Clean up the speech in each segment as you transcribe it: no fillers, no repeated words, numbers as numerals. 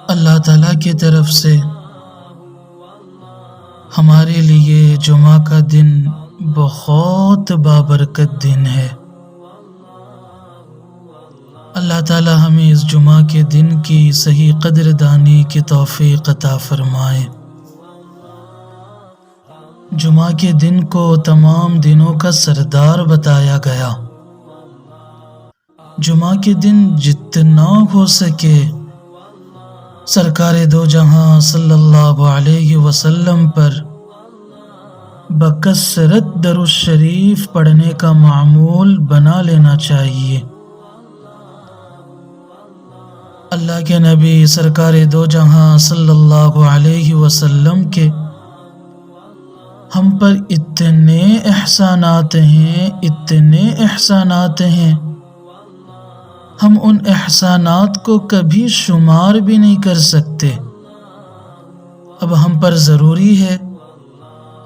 اللہ تعالیٰ کی طرف سے ہمارے لیے جمعہ کا دن بہت بابرکت دن ہے۔ اللہ تعالیٰ ہمیں اس جمعہ کے دن کی صحیح قدر دانی کی توفیق عطا فرمائے۔ جمعہ کے دن کو تمام دنوں کا سردار بتایا گیا۔ جمعہ کے دن جتنا ہو سکے سرکار دو جہاں صلی اللہ علیہ وسلم پر بکثرت درود شریف پڑھنے کا معمول بنا لینا چاہیے۔ اللہ کے نبی سرکار دو جہاں صلی اللہ علیہ وسلم کے ہم پر اتنے احسانات ہیں، ہم ان احسانات کو کبھی شمار بھی نہیں کر سکتے۔ اب ہم پر ضروری ہے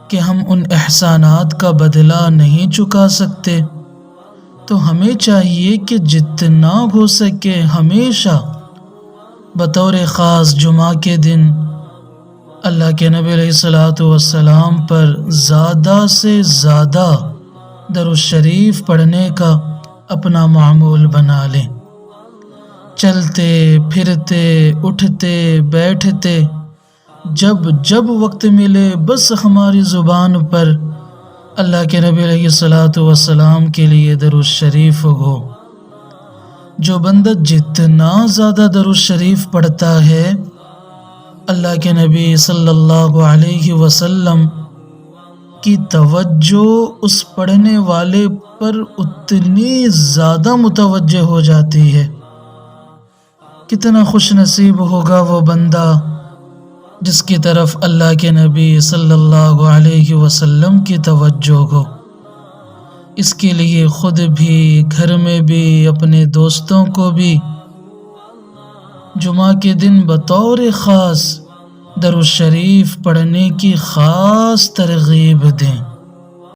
کہ ہم ان احسانات کا بدلہ نہیں چکا سکتے، تو ہمیں چاہیے کہ جتنا ہو سکے ہمیشہ بطور خاص جمعہ کے دن اللہ کے نبی علیہ الصلوۃ والسلام پر زیادہ سے زیادہ درود شریف پڑھنے کا اپنا معمول بنا لیں۔ چلتے پھرتے اٹھتے بیٹھتے جب وقت ملے بس ہماری زبان پر اللہ کے نبی علیہ الصلوۃ والسلام کے لیے درود شریف ہو۔ جو بندہ جتنا زیادہ درود شریف پڑھتا ہے اللہ کے نبی صلی اللہ علیہ وسلم کی توجہ اس پڑھنے والے پر اتنی زیادہ متوجہ ہو جاتی ہے۔ کتنا خوش نصیب ہوگا وہ بندہ جس کی طرف اللہ کے نبی صلی اللہ علیہ وسلم کی توجہ ہو۔ اس کے لیے خود بھی، گھر میں بھی، اپنے دوستوں کو بھی جمعہ کے دن بطور خاص درود شریف پڑھنے کی خاص ترغیب دیں۔